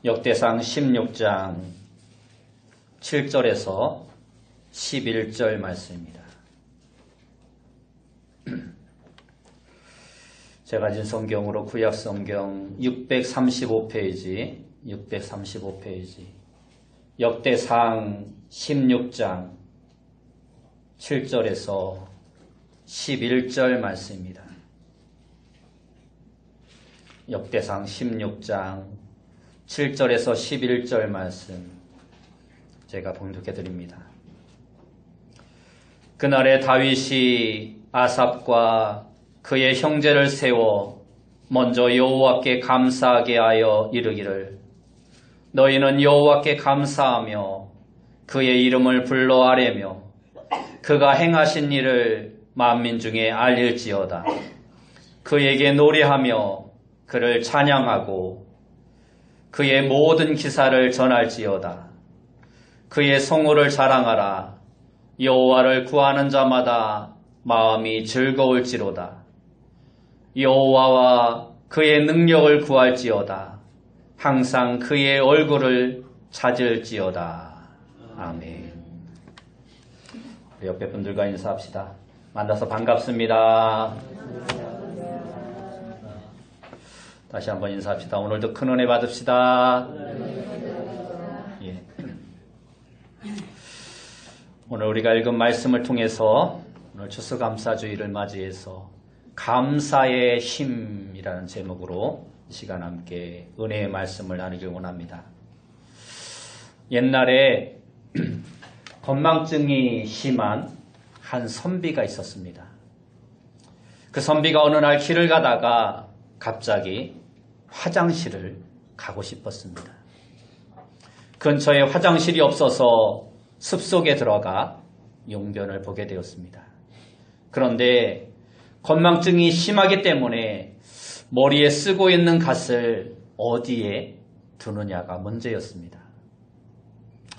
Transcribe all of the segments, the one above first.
역대상 16장 7절에서 11절 말씀입니다. 제가 가진 성경으로 구약성경 635페이지 역대상 16장 7절에서 11절 말씀입니다. 역대상 16장 7절에서 11절 말씀 제가 봉독해 드립니다. 그날에 다윗이 아삽과 그의 형제를 세워 먼저 여호와께 감사하게 하여 이르기를 너희는 여호와께 감사하며 그의 이름을 불러 아뢰며 그가 행하신 일을 만민 중에 알릴지어다. 그에게 노래하며 그를 찬양하고 그의 모든 기사를 전할지어다. 그의 성호를 자랑하라. 여호와를 구하는 자마다 마음이 즐거울지로다. 여호와와 그의 능력을 구할지어다. 항상 그의 얼굴을 찾을지어다. 아멘. 우리 옆에 분들과 인사합시다. 만나서 반갑습니다. 다시 한번 인사합시다. 오늘도 큰 은혜 받읍시다. 예. 오늘 우리가 읽은 말씀을 통해서 오늘 추수감사주의를 맞이해서 감사의 힘이라는 제목으로 이 시간 함께 은혜의 말씀을 나누길 원합니다. 옛날에 건망증이 심한 한 선비가 있었습니다. 그 선비가 어느 날 길을 가다가 갑자기 화장실을 가고 싶었습니다. 근처에 화장실이 없어서 숲속에 들어가 용변을 보게 되었습니다. 그런데 건망증이 심하기 때문에 머리에 쓰고 있는 갓을 어디에 두느냐가 문제였습니다.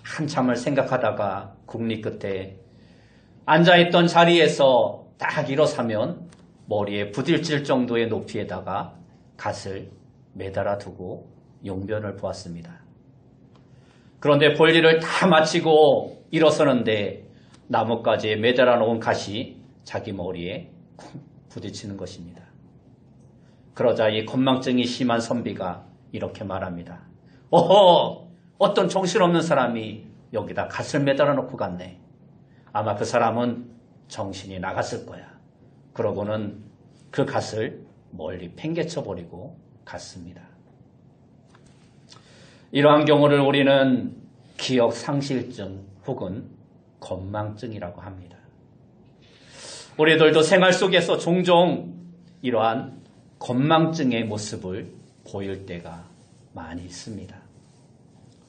한참을 생각하다가 궁리 끝에 앉아있던 자리에서 딱 일어서면 머리에 부딪힐 정도의 높이에다가 갓을 매달아 두고 용변을 보았습니다. 그런데 볼일을 다 마치고 일어서는데 나뭇가지에 매달아 놓은 갓이 자기 머리에 쿵 부딪히는 것입니다. 그러자 이 건망증이 심한 선비가 이렇게 말합니다. 어허! 어떤 정신없는 사람이 여기다 갓을 매달아 놓고 갔네. 아마 그 사람은 정신이 나갔을 거야. 그러고는 그 갓을 멀리 팽개쳐 버리고 갔습니다. 이러한 경우를 우리는 기억상실증 혹은 건망증이라고 합니다. 우리들도 생활 속에서 종종 이러한 건망증의 모습을 보일 때가 많이 있습니다.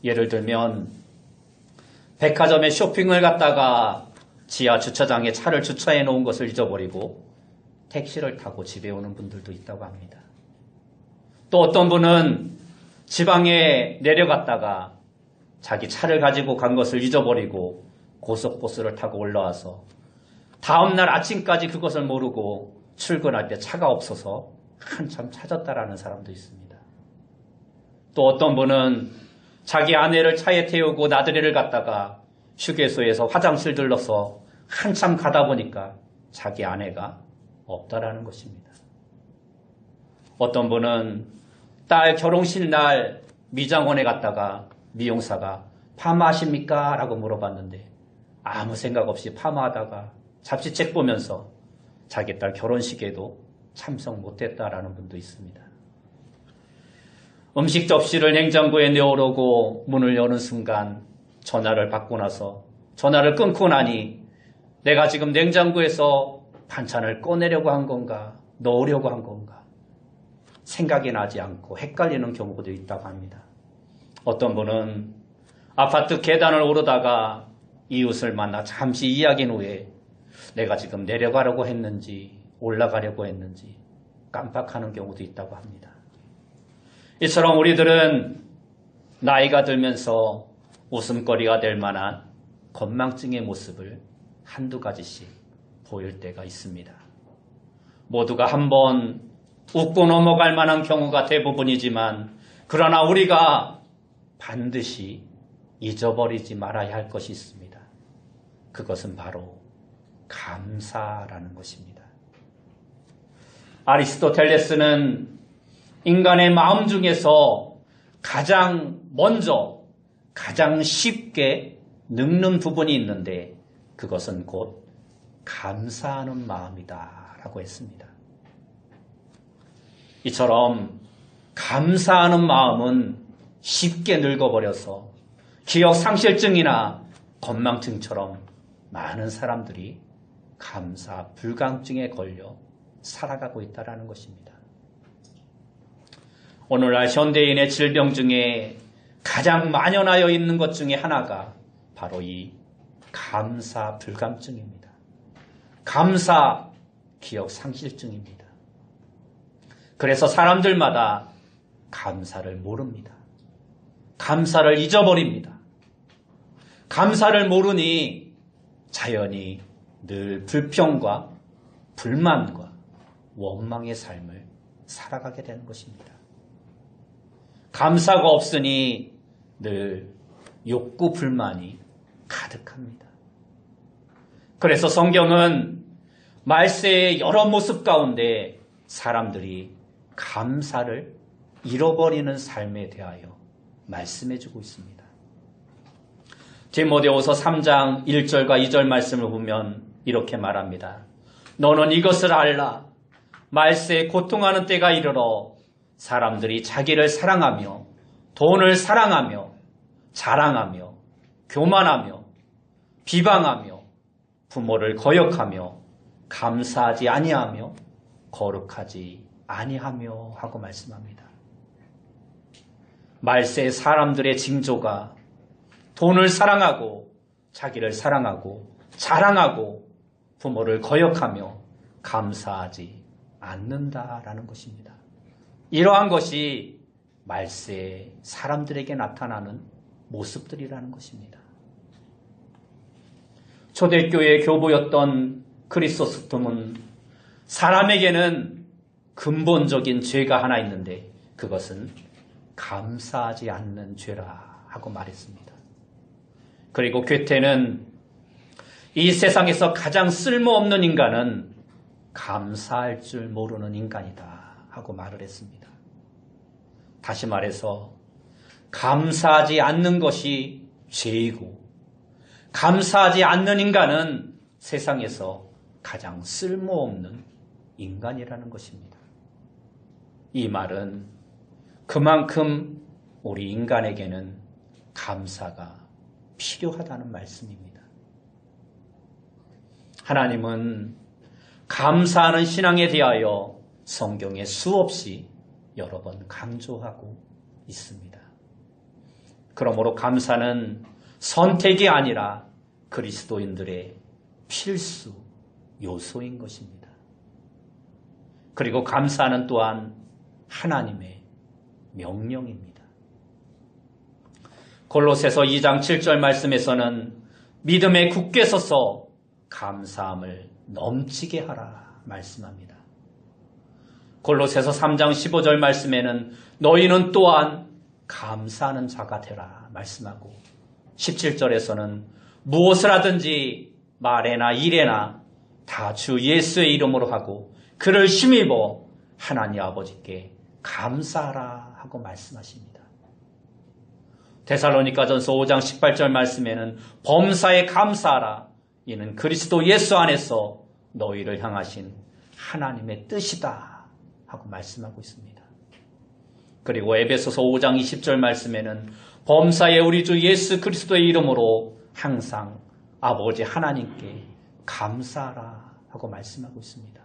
예를 들면 백화점에 쇼핑을 갔다가 지하 주차장에 차를 주차해 놓은 것을 잊어버리고 택시를 타고 집에 오는 분들도 있다고 합니다. 또 어떤 분은 지방에 내려갔다가 자기 차를 가지고 간 것을 잊어버리고 고속버스를 타고 올라와서 다음날 아침까지 그것을 모르고 출근할 때 차가 없어서 한참 찾았다라는 사람도 있습니다. 또 어떤 분은 자기 아내를 차에 태우고 나들이를 갔다가 휴게소에서 화장실 들러서 한참 가다 보니까 자기 아내가 없다라는 것입니다. 어떤 분은 딸 결혼식 날 미장원에 갔다가 미용사가 파마하십니까? 라고 물어봤는데 아무 생각 없이 파마하다가 잡지책 보면서 자기 딸 결혼식에도 참석 못했다라는 분도 있습니다. 음식 접시를 냉장고에 넣으려고 문을 여는 순간 전화를 받고 나서 전화를 끊고 나니 내가 지금 냉장고에서 반찬을 꺼내려고 한 건가 넣으려고 한 건가 생각이 나지 않고 헷갈리는 경우도 있다고 합니다. 어떤 분은 아파트 계단을 오르다가 이웃을 만나 잠시 이야기한 후에 내가 지금 내려가려고 했는지 올라가려고 했는지 깜빡하는 경우도 있다고 합니다. 이처럼 우리들은 나이가 들면서 웃음거리가 될 만한 건망증의 모습을 한두 가지씩 보일 때가 있습니다. 모두가 한번 웃고 넘어갈 만한 경우가 대부분이지만 그러나 우리가 반드시 잊어버리지 말아야 할 것이 있습니다. 그것은 바로 감사라는 것입니다. 아리스토텔레스는 인간의 마음 중에서 가장 먼저, 가장 쉽게 늙는 부분이 있는데 그것은 곧 감사하는 마음이다 라고 했습니다. 이처럼 감사하는 마음은 쉽게 늙어버려서 기억상실증이나 건망증처럼 많은 사람들이 감사 불감증에 걸려 살아가고 있다는 것입니다. 오늘날 현대인의 질병 중에 가장 만연하여 있는 것 중에 하나가 바로 이 감사 불감증입니다. 감사 기억상실증입니다. 그래서 사람들마다 감사를 모릅니다. 감사를 잊어버립니다. 감사를 모르니 자연히 늘 불평과 불만과 원망의 삶을 살아가게 되는 것입니다. 감사가 없으니 늘 욕구 불만이 가득합니다. 그래서 성경은 말세의 여러 모습 가운데 사람들이 감사를 잃어버리는 삶에 대하여 말씀해주고 있습니다. 디모데후서 3장 1절과 2절 말씀을 보면 이렇게 말합니다. 너는 이것을 알라. 말세에 고통하는 때가 이르러 사람들이 자기를 사랑하며 돈을 사랑하며 자랑하며 교만하며 비방하며 부모를 거역하며 감사하지 아니하며 거룩하지 아니하며 하고 말씀합니다. 말세 사람들의 징조가 돈을 사랑하고 자기를 사랑하고 자랑하고 부모를 거역하며 감사하지 않는다라는 것입니다. 이러한 것이 말세 사람들에게 나타나는 모습들이라는 것입니다. 초대교회의 교부였던 크리소스톰은 사람에게는 근본적인 죄가 하나 있는데 그것은 감사하지 않는 죄라 하고 말했습니다. 그리고 괴테는 이 세상에서 가장 쓸모없는 인간은 감사할 줄 모르는 인간이다 하고 말을 했습니다. 다시 말해서 감사하지 않는 것이 죄이고 감사하지 않는 인간은 세상에서 가장 쓸모없는 인간이라는 것입니다. 이 말은 그만큼 우리 인간에게는 감사가 필요하다는 말씀입니다. 하나님은 감사하는 신앙에 대하여 성경에 수없이 여러 번 강조하고 있습니다. 그러므로 감사는 선택이 아니라 그리스도인들의 필수 요소인 것입니다. 그리고 감사는 또한 하나님의 명령입니다. 골로새서 2장 7절 말씀에서는 믿음에 굳게 서서 감사함을 넘치게 하라 말씀합니다. 골로새서 3장 15절 말씀에는 너희는 또한 감사하는 자가 되라 말씀하고 17절에서는 무엇을 하든지 말에나 일에나 다 주 예수의 이름으로 하고 그를 힘입어 하나님 아버지께 감사하라 하고 말씀하십니다. 데살로니가전서 5장 18절 말씀에는 범사에 감사하라. 이는 그리스도 예수 안에서 너희를 향하신 하나님의 뜻이다 하고 말씀하고 있습니다. 그리고 에베소서 5장 20절 말씀에는 범사에 우리 주 예수 그리스도의 이름으로 항상 아버지 하나님께 감사하라 하고 말씀하고 있습니다.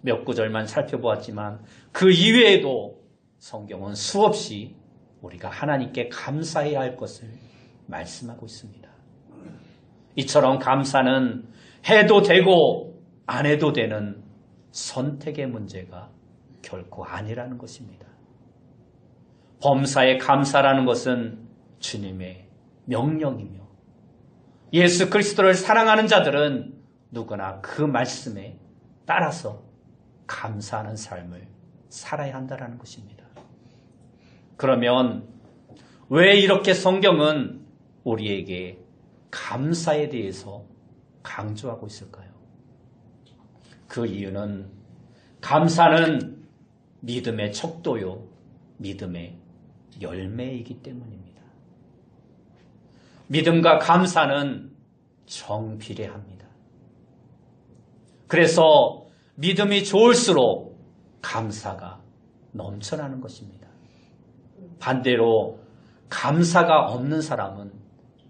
몇 구절만 살펴보았지만 그 이외에도 성경은 수없이 우리가 하나님께 감사해야 할 것을 말씀하고 있습니다. 이처럼 감사는 해도 되고 안 해도 되는 선택의 문제가 결코 아니라는 것입니다. 범사에 감사라는 것은 주님의 명령이며 예수 그리스도를 사랑하는 자들은 누구나 그 말씀에 따라서 감사하는 삶을 살아야 한다는 것입니다. 그러면 왜 이렇게 성경은 우리에게 감사에 대해서 강조하고 있을까요? 그 이유는 감사는 믿음의 척도요, 믿음의 열매이기 때문입니다. 믿음과 감사는 정비례합니다. 그래서 믿음이 좋을수록 감사가 넘쳐나는 것입니다. 반대로 감사가 없는 사람은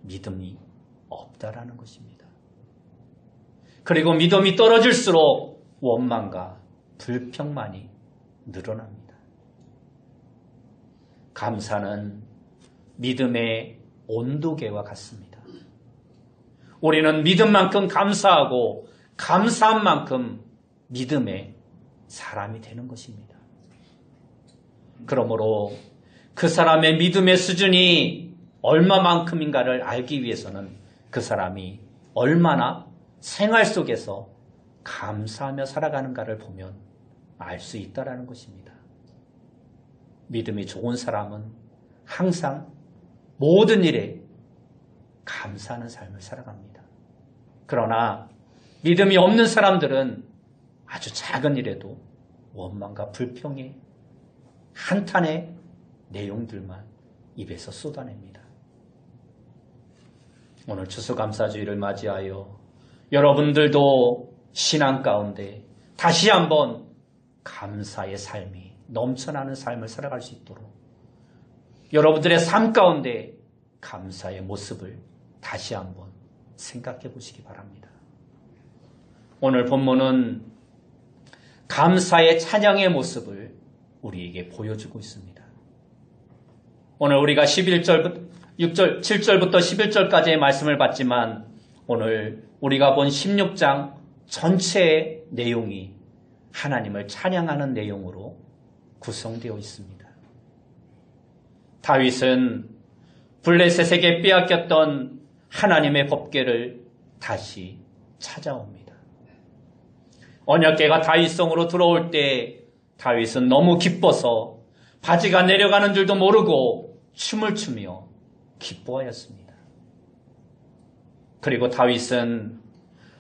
믿음이 없다라는 것입니다. 그리고 믿음이 떨어질수록 원망과 불평만이 늘어납니다. 감사는 믿음의 온도계와 같습니다. 우리는 믿음만큼 감사하고 감사한 만큼 믿음의 사람이 되는 것입니다. 그러므로 그 사람의 믿음의 수준이 얼마만큼인가를 알기 위해서는 그 사람이 얼마나 생활 속에서 감사하며 살아가는가를 보면 알 수 있다라는 것입니다. 믿음이 좋은 사람은 항상 모든 일에 감사하는 삶을 살아갑니다. 그러나 믿음이 없는 사람들은 아주 작은 일에도 원망과 불평의 한탄의 내용들만 입에서 쏟아냅니다. 오늘 추수감사주의를 맞이하여 여러분들도 신앙 가운데 다시 한번 감사의 삶이 넘쳐나는 삶을 살아갈 수 있도록 여러분들의 삶 가운데 감사의 모습을 다시 한번 생각해 보시기 바랍니다. 오늘 본문은 감사의 찬양의 모습을 우리에게 보여주고 있습니다. 오늘 우리가 7절부터 11절까지의 말씀을 봤지만 오늘 우리가 본 16장 전체의 내용이 하나님을 찬양하는 내용으로 구성되어 있습니다. 다윗은 블레셋에게 빼앗겼던 하나님의 법궤를 다시 찾아옵니다. 언약궤가 다윗성으로 들어올 때 다윗은 너무 기뻐서 바지가 내려가는 줄도 모르고 춤을 추며 기뻐하였습니다. 그리고 다윗은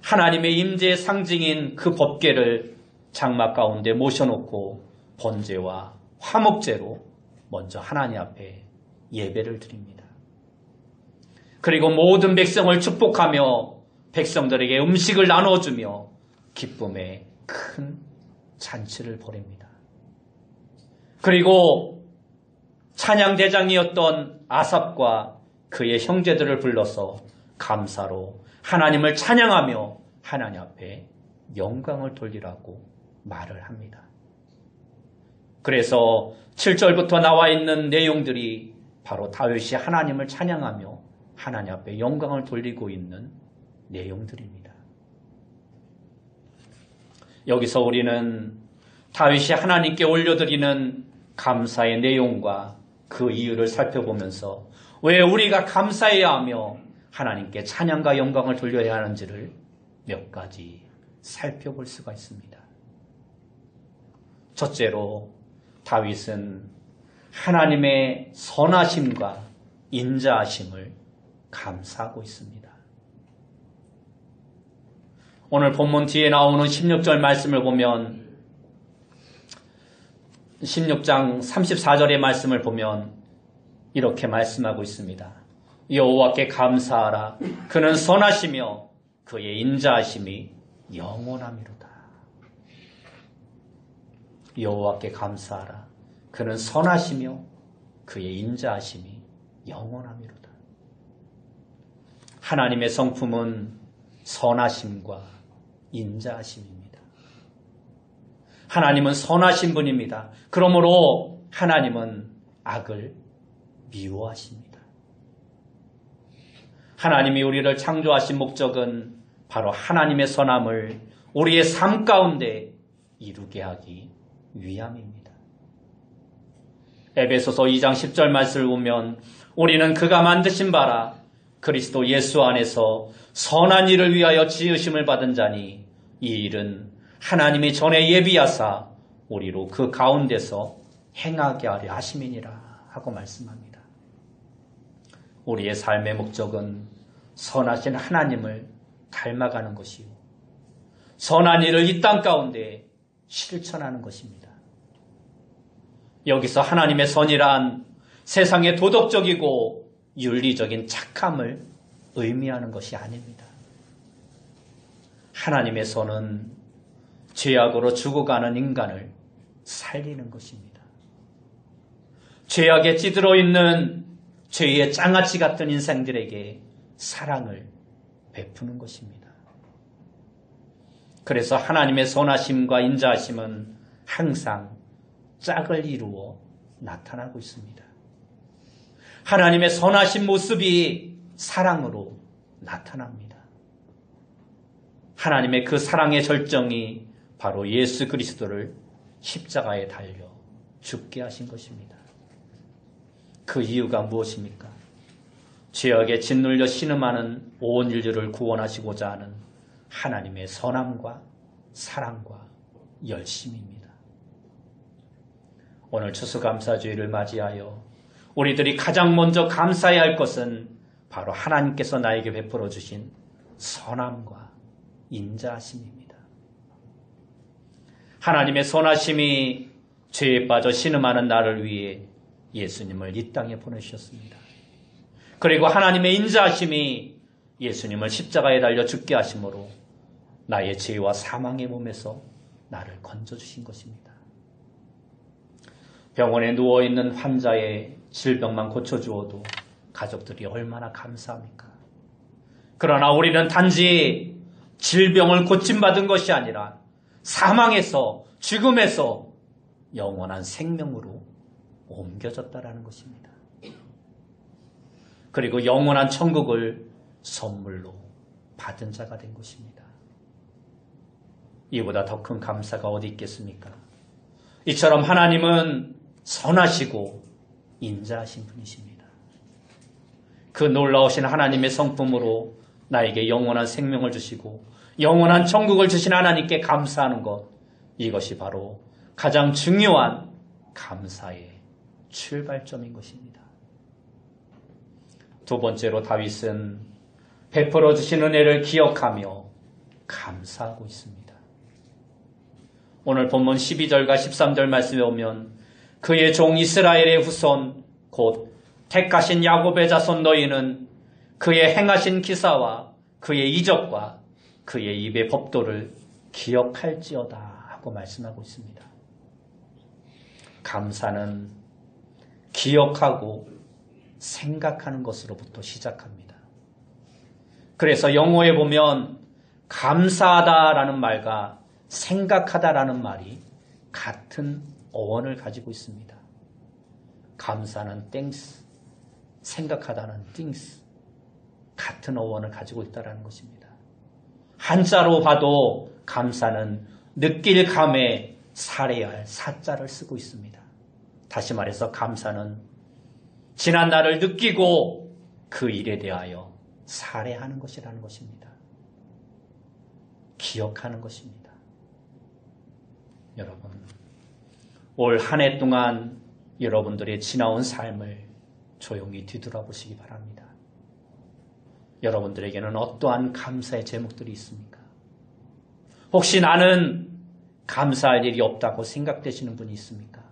하나님의 임재의 상징인 그 법궤를 장막 가운데 모셔놓고 번제와 화목제로 먼저 하나님 앞에 예배를 드립니다. 그리고 모든 백성을 축복하며 백성들에게 음식을 나눠주며 기쁨의 큰 잔치를 벌입니다. 그리고 찬양대장이었던 아삽과 그의 형제들을 불러서 감사로 하나님을 찬양하며 하나님 앞에 영광을 돌리라고 말을 합니다. 그래서 7절부터 나와 있는 내용들이 바로 다윗이 하나님을 찬양하며 하나님 앞에 영광을 돌리고 있는 내용들입니다. 여기서 우리는 다윗이 하나님께 올려드리는 감사의 내용과 그 이유를 살펴보면서 왜 우리가 감사해야 하며 하나님께 찬양과 영광을 돌려야 하는지를 몇 가지 살펴볼 수가 있습니다. 첫째로 다윗은 하나님의 선하심과 인자하심을 감사하고 있습니다. 오늘 본문 뒤에 나오는 16절 말씀을 보면 16장 34절의 말씀을 보면 이렇게 말씀하고 있습니다. 여호와께 감사하라. 그는 선하시며 그의 인자하심이 영원함이로다. 여호와께 감사하라. 그는 선하시며 그의 인자하심이 영원함이로다. 하나님의 성품은 선하심과 인자하심입니다. 하나님은 선하신 분입니다. 그러므로 하나님은 악을 미워하십니다. 하나님이 우리를 창조하신 목적은 바로 하나님의 선함을 우리의 삶 가운데 이루게 하기 위함입니다. 에베소서 2장 10절 말씀을 보면 우리는 그가 만드신 바라 그리스도 예수 안에서 선한 일을 위하여 지으심을 받은 자니 이 일은 하나님이 전에 예비하사 우리로 그 가운데서 행하게 하려 하심이니라. 하고 말씀합니다. 우리의 삶의 목적은 선하신 하나님을 닮아가는 것이요, 선한 일을 이 땅 가운데 실천하는 것입니다. 여기서 하나님의 선이란 세상의 도덕적이고 윤리적인 착함을 의미하는 것이 아닙니다. 하나님의 선은 죄악으로 죽어가는 인간을 살리는 것입니다. 죄악에 찌들어 있는 죄의 장아찌 같은 인생들에게 사랑을 베푸는 것입니다. 그래서 하나님의 선하심과 인자하심은 항상 짝을 이루어 나타나고 있습니다. 하나님의 선하신 모습이 사랑으로 나타납니다. 하나님의 그 사랑의 절정이 바로 예수 그리스도를 십자가에 달려 죽게 하신 것입니다. 그 이유가 무엇입니까? 죄악에 짓눌려 신음하는 온 인류를 구원하시고자 하는 하나님의 선함과 사랑과 열심입니다. 오늘 추수감사주의를 맞이하여 우리들이 가장 먼저 감사해야 할 것은 바로 하나님께서 나에게 베풀어 주신 선함과 인자하심입니다. 하나님의 선하심이 죄에 빠져 신음하는 나를 위해 예수님을 이 땅에 보내주셨습니다. 그리고 하나님의 인자하심이 예수님을 십자가에 달려 죽게 하심으로 나의 죄와 사망의 몸에서 나를 건져주신 것입니다. 병원에 누워있는 환자의 질병만 고쳐주어도 가족들이 얼마나 감사합니까? 그러나 우리는 단지 질병을 고침받은 것이 아니라 사망에서, 죽음에서 영원한 생명으로 옮겨졌다라는 것입니다. 그리고 영원한 천국을 선물로 받은 자가 된 것입니다. 이보다 더 큰 감사가 어디 있겠습니까? 이처럼 하나님은 선하시고 인자하신 분이십니다. 그 놀라우신 하나님의 성품으로 나에게 영원한 생명을 주시고 영원한 천국을 주신 하나님께 감사하는 것, 이것이 바로 가장 중요한 감사의 출발점인 것입니다. 두 번째로 다윗은 베풀어 주신 은혜를 기억하며 감사하고 있습니다. 오늘 본문 12절과 13절 말씀에 오면 그의 종 이스라엘의 후손 곧 택하신 야곱의 자손 너희는 그의 행하신 기사와 그의 이적과 그의 입의 법도를 기억할지어다 하고 말씀하고 있습니다. 감사는 기억하고 생각하는 것으로부터 시작합니다. 그래서 영어에 보면 감사하다라는 말과 생각하다라는 말이 같은 어원을 가지고 있습니다. 감사는 thanks, 생각하다는 things, 같은 어원을 가지고 있다는 것입니다. 한자로 봐도 감사는 느낄 감에 살해야 할 사자를 쓰고 있습니다. 다시 말해서 감사는 지난 날을 느끼고 그 일에 대하여 살해하는 것이라는 것입니다. 기억하는 것입니다. 여러분, 올 한 해 동안 여러분들의 지나온 삶을 조용히 뒤돌아보시기 바랍니다. 여러분들에게는 어떠한 감사의 제목들이 있습니까? 혹시 나는 감사할 일이 없다고 생각되시는 분이 있습니까?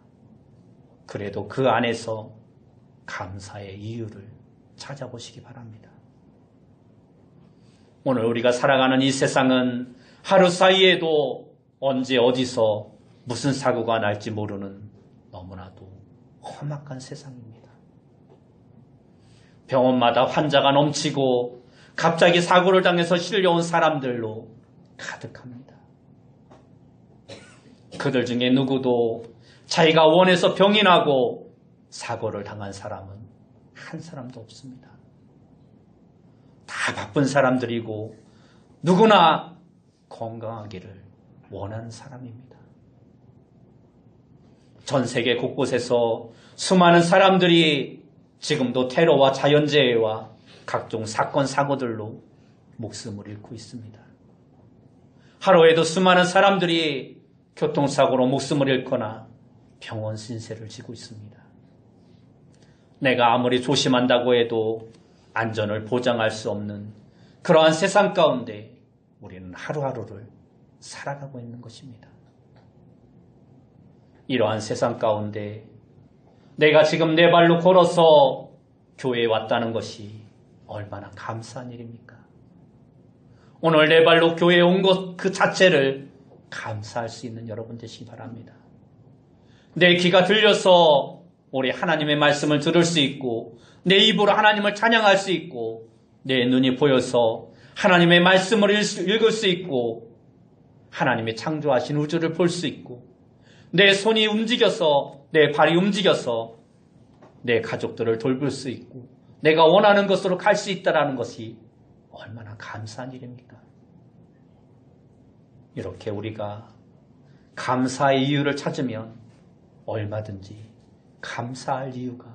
그래도 그 안에서 감사의 이유를 찾아보시기 바랍니다. 오늘 우리가 살아가는 이 세상은 하루 사이에도 언제 어디서 무슨 사고가 날지 모르는 너무나도 험악한 세상입니다. 병원마다 환자가 넘치고 갑자기 사고를 당해서 실려온 사람들로 가득합니다. 그들 중에 누구도 자기가 원해서 병이 나고 사고를 당한 사람은 한 사람도 없습니다. 다 바쁜 사람들이고 누구나 건강하기를 원하는 사람입니다. 전 세계 곳곳에서 수많은 사람들이 지금도 테러와 자연재해와 각종 사건, 사고들로 목숨을 잃고 있습니다. 하루에도 수많은 사람들이 교통사고로 목숨을 잃거나 병원 신세를 지고 있습니다. 내가 아무리 조심한다고 해도 안전을 보장할 수 없는 그러한 세상 가운데 우리는 하루하루를 살아가고 있는 것입니다. 이러한 세상 가운데 내가 지금 내 발로 걸어서 교회에 왔다는 것이 얼마나 감사한 일입니까? 오늘 내 발로 교회에 온 것 그 자체를 감사할 수 있는 여러분 되시기 바랍니다. 내 귀가 들려서 우리 하나님의 말씀을 들을 수 있고 내 입으로 하나님을 찬양할 수 있고 내 눈이 보여서 하나님의 말씀을 읽을 수 있고 하나님의 창조하신 우주를 볼 수 있고 내 손이 움직여서 내 발이 움직여서 내 가족들을 돌볼 수 있고 내가 원하는 것으로 갈 수 있다는 것이 얼마나 감사한 일입니까? 이렇게 우리가 감사의 이유를 찾으면 얼마든지 감사할 이유가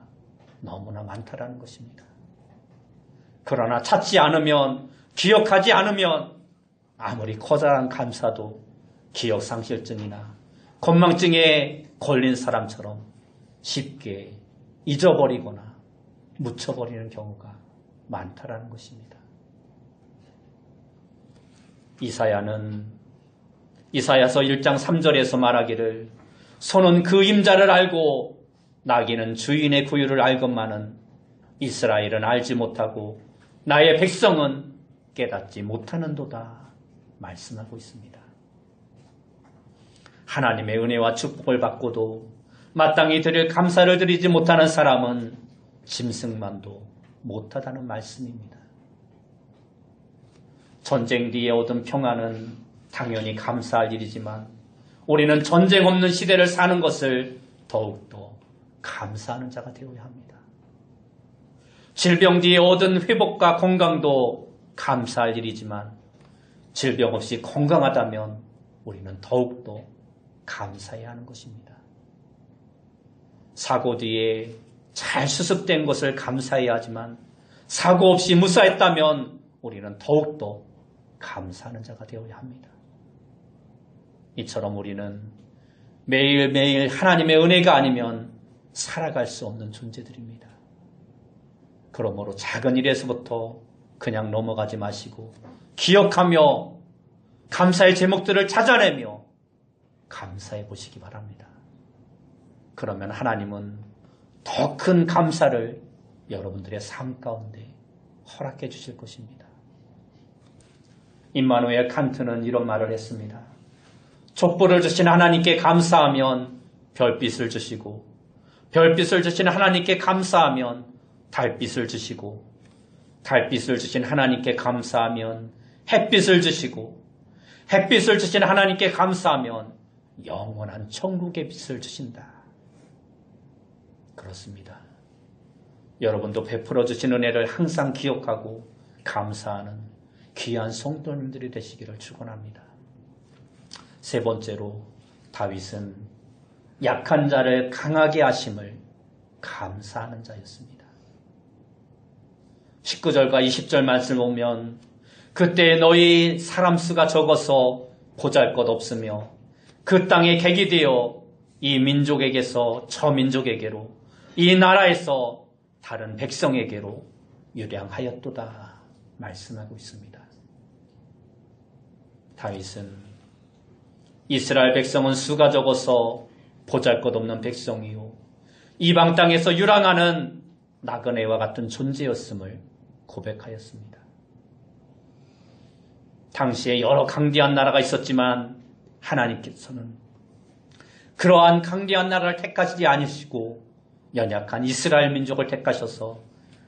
너무나 많다라는 것입니다. 그러나 찾지 않으면, 기억하지 않으면 아무리 커다란 감사도 기억상실증이나 건망증에 걸린 사람처럼 쉽게 잊어버리거나 묻혀버리는 경우가 많다라는 것입니다. 이사야서 1장 3절에서 말하기를 소는 그 임자를 알고 나귀는 주인의 구유를 알건만은 이스라엘은 알지 못하고 나의 백성은 깨닫지 못하는도다 말씀하고 있습니다. 하나님의 은혜와 축복을 받고도 마땅히 드릴 감사를 드리지 못하는 사람은 짐승만도 못하다는 말씀입니다. 전쟁 뒤에 얻은 평안은 당연히 감사할 일이지만 우리는 전쟁 없는 시대를 사는 것을 더욱더 감사하는 자가 되어야 합니다. 질병 뒤에 얻은 회복과 건강도 감사할 일이지만 질병 없이 건강하다면 우리는 더욱더 감사해야 하는 것입니다. 사고 뒤에 잘 수습된 것을 감사해야 하지만 사고 없이 무사했다면 우리는 더욱더 감사하는 자가 되어야 합니다. 이처럼 우리는 매일매일 하나님의 은혜가 아니면 살아갈 수 없는 존재들입니다. 그러므로 작은 일에서부터 그냥 넘어가지 마시고 기억하며 감사의 제목들을 찾아내며 감사해 보시기 바랍니다. 그러면 하나님은 더 큰 감사를 여러분들의 삶 가운데 허락해 주실 것입니다. 임마누엘 칸트는 이런 말을 했습니다. 촛불을 주신 하나님께 감사하면 별빛을 주시고 별빛을 주신 하나님께 감사하면 달빛을 주시고 달빛을 주신 하나님께 감사하면 햇빛을 주시고 햇빛을 주신 하나님께 감사하면 영원한 천국의 빛을 주신다. 그렇습니다. 여러분도 베풀어 주신 은혜를 항상 기억하고 감사하는 귀한 성도님들이 되시기를 축원합니다. 세 번째로 다윗은 약한 자를 강하게 하심을 감사하는 자였습니다. 19절과 20절 말씀을 보면 그때 너희 사람 수가 적어서 보잘것없으며 그 땅에 객이 되어 이 민족에게서 저 민족에게로 이 나라에서 다른 백성에게로 유량하였도다 말씀하고 있습니다. 다윗은 이스라엘 백성은 수가 적어서 보잘것없는 백성이요 이방 땅에서 유랑하는 나그네와 같은 존재였음을 고백하였습니다. 당시에 여러 강대한 나라가 있었지만 하나님께서는 그러한 강대한 나라를 택하시지 않으시고 연약한 이스라엘 민족을 택하셔서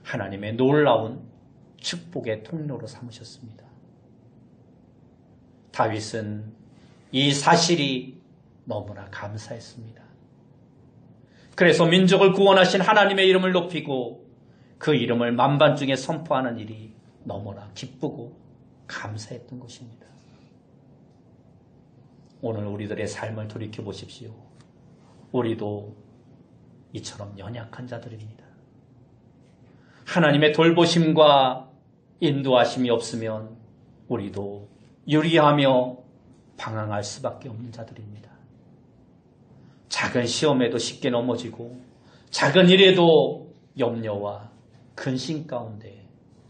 하나님의 놀라운 축복의 통로로 삼으셨습니다. 다윗은 이 사실이 너무나 감사했습니다. 그래서 민족을 구원하신 하나님의 이름을 높이고 그 이름을 만반중에 선포하는 일이 너무나 기쁘고 감사했던 것입니다. 오늘 우리들의 삶을 돌이켜보십시오. 우리도 이처럼 연약한 자들입니다. 하나님의 돌보심과 인도하심이 없으면 우리도 유리하며 방황할 수밖에 없는 자들입니다. 작은 시험에도 쉽게 넘어지고 작은 일에도 염려와 근심 가운데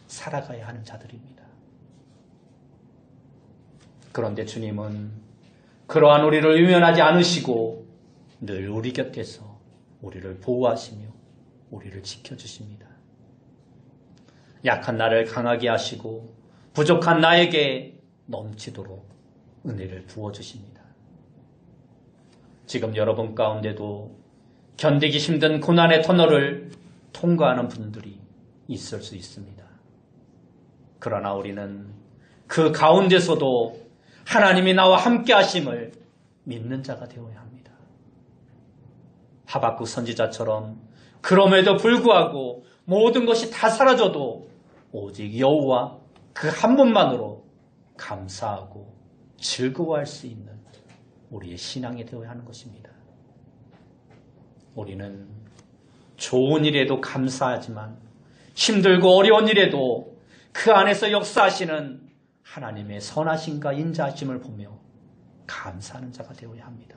살아가야 하는 자들입니다. 그런데 주님은 그러한 우리를 유면하지 않으시고 늘 우리 곁에서 우리를 보호하시며 우리를 지켜주십니다. 약한 나를 강하게 하시고 부족한 나에게 넘치도록 은혜를 부어주십니다. 지금 여러분 가운데도 견디기 힘든 고난의 터널을 통과하는 분들이 있을 수 있습니다. 그러나 우리는 그 가운데서도 하나님이 나와 함께 하심을 믿는 자가 되어야 합니다. 하박국 선지자처럼 그럼에도 불구하고 모든 것이 다 사라져도 오직 여호와 그 한 분만으로 감사하고 즐거워할 수 있는 우리의 신앙이 되어야 하는 것입니다. 우리는 좋은 일에도 감사하지만 힘들고 어려운 일에도 그 안에서 역사하시는 하나님의 선하심과 인자하심을 보며 감사하는 자가 되어야 합니다.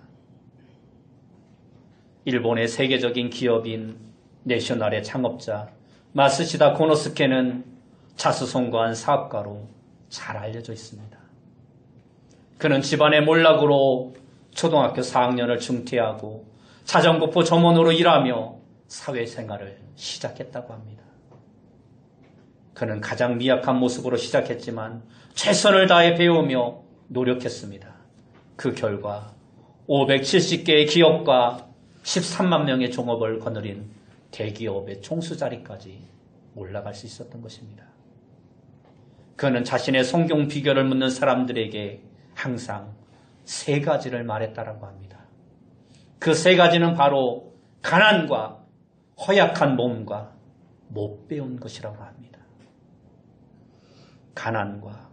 일본의 세계적인 기업인 내셔널의 창업자 마쓰시다 고노스케는 자수성가한 사업가로 잘 알려져 있습니다. 그는 집안의 몰락으로 초등학교 4학년을 중퇴하고 자전거포 점원으로 일하며 사회생활을 시작했다고 합니다. 그는 가장 미약한 모습으로 시작했지만 최선을 다해 배우며 노력했습니다. 그 결과 570개의 기업과 13만 명의 종업을 거느린 대기업의 총수 자리까지 올라갈 수 있었던 것입니다. 그는 자신의 성공 비결을 묻는 사람들에게 항상 세 가지를 말했다라고 합니다. 그 세 가지는 바로 가난과 허약한 몸과 못 배운 것이라고 합니다. 가난과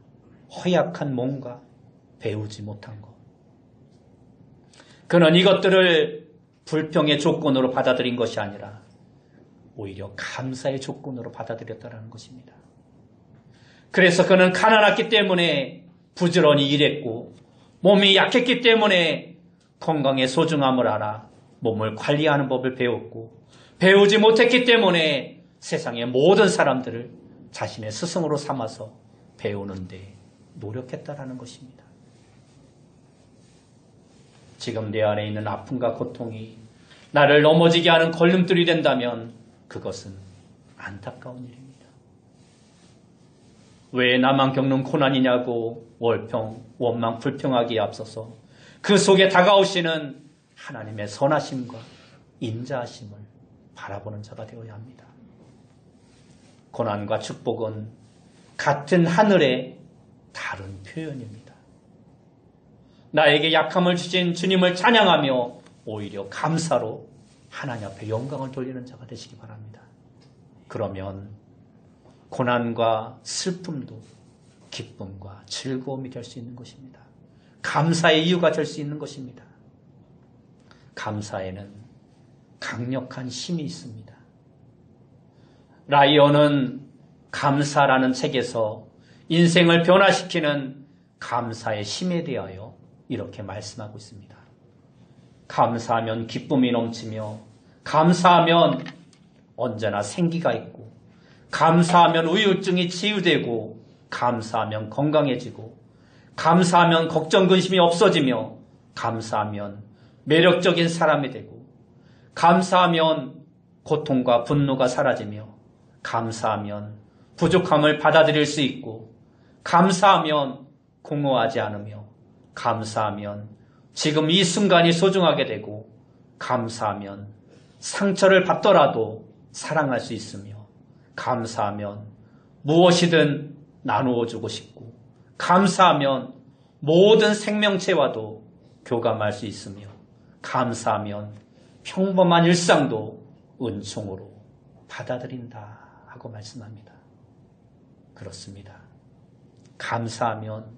허약한 몸과 배우지 못한 것. 그는 이것들을 불평의 조건으로 받아들인 것이 아니라 오히려 감사의 조건으로 받아들였다는 것입니다. 그래서 그는 가난했기 때문에 부지런히 일했고 몸이 약했기 때문에 건강의 소중함을 알아 몸을 관리하는 법을 배웠고 배우지 못했기 때문에 세상의 모든 사람들을 자신의 스승으로 삼아서 배우는데 노력했다라는 것입니다. 지금 내 안에 있는 아픔과 고통이 나를 넘어지게 하는 걸림돌이 된다면 그것은 안타까운 일입니다. 왜 나만 겪는 고난이냐고 월평, 원망, 불평하기에 앞서서 그 속에 다가오시는 하나님의 선하심과 인자하심을 바라보는 자가 되어야 합니다. 고난과 축복은 같은 하늘의 다른 표현입니다. 나에게 약함을 주신 주님을 찬양하며 오히려 감사로 하나님 앞에 영광을 돌리는 자가 되시기 바랍니다. 그러면 고난과 슬픔도 기쁨과 즐거움이 될 수 있는 것입니다. 감사의 이유가 될 수 있는 것입니다. 감사에는 강력한 힘이 있습니다. 라이언은 감사라는 책에서 인생을 변화시키는 감사의 힘에 대하여 이렇게 말씀하고 있습니다. 감사하면 기쁨이 넘치며 감사하면 언제나 생기가 있고 감사하면 우울증이 치유되고 감사하면 건강해지고 감사하면 걱정 근심이 없어지며 감사하면 매력적인 사람이 되고 감사하면 고통과 분노가 사라지며 감사하면 부족함을 받아들일 수 있고 감사하면 공허하지 않으며 감사하면 지금 이 순간이 소중하게 되고 감사하면 상처를 받더라도 사랑할 수 있으며 감사하면 무엇이든 나누어 주고 싶고 감사하면 모든 생명체와도 교감할 수 있으며 감사하면 평범한 일상도 은총으로 받아들인다 하고 말씀합니다. 그렇습니다. 감사하면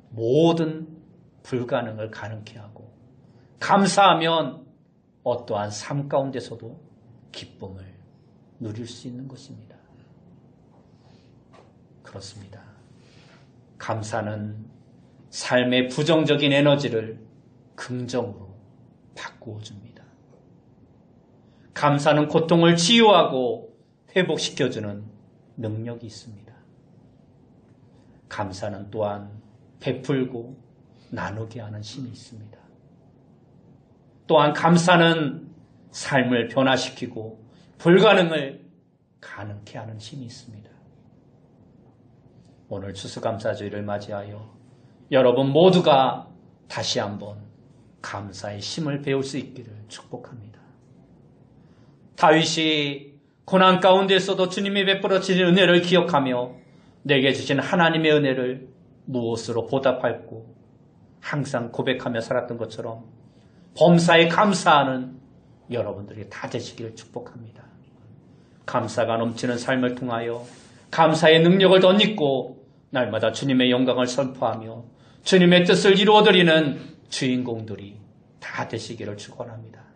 모든 불가능을 가능케 하고 감사하면 어떠한 삶 가운데서도 기쁨을 누릴 수 있는 것입니다. 그렇습니다. 감사는 삶의 부정적인 에너지를 긍정으로 바꾸어 줍니다. 감사는 고통을 치유하고 회복시켜주는 능력이 있습니다. 감사는 또한 베풀고 나누게 하는 힘이 있습니다. 또한 감사는 삶을 변화시키고 불가능을 가능케 하는 힘이 있습니다. 오늘 추수감사주의를 맞이하여 여러분 모두가 다시 한번 감사의 힘을 배울 수 있기를 축복합니다. 다윗이 고난 가운데서도 주님이 베풀어 주신 은혜를 기억하며 내게 주신 하나님의 은혜를 무엇으로 보답할고 항상 고백하며 살았던 것처럼 범사에 감사하는 여러분들이 다 되시기를 축복합니다. 감사가 넘치는 삶을 통하여 감사의 능력을 덧입고 날마다 주님의 영광을 선포하며 주님의 뜻을 이루어드리는 주인공들이 다 되시기를 축원합니다.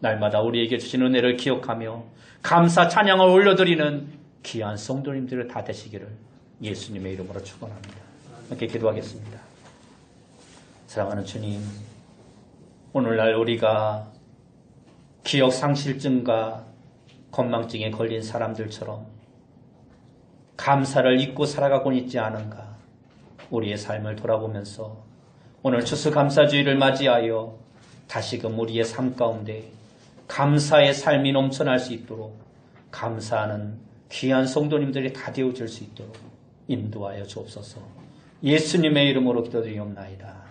날마다 우리에게 주신 은혜를 기억하며 감사 찬양을 올려드리는 귀한 성도님들을 다 되시기를 예수님의 이름으로 축원합니다. 함께 기도하겠습니다. 사랑하는 주님, 오늘날 우리가 기억상실증과 건망증에 걸린 사람들처럼 감사를 잊고 살아가고 있지 않은가, 우리의 삶을 돌아보면서 오늘 추수감사주의를 맞이하여 다시금 우리의 삶 가운데 감사의 삶이 넘쳐날 수 있도록 감사하는 귀한 성도님들이 다 되어질 수 있도록 인도하여 주옵소서. 예수님의 이름으로 기도드리옵나이다.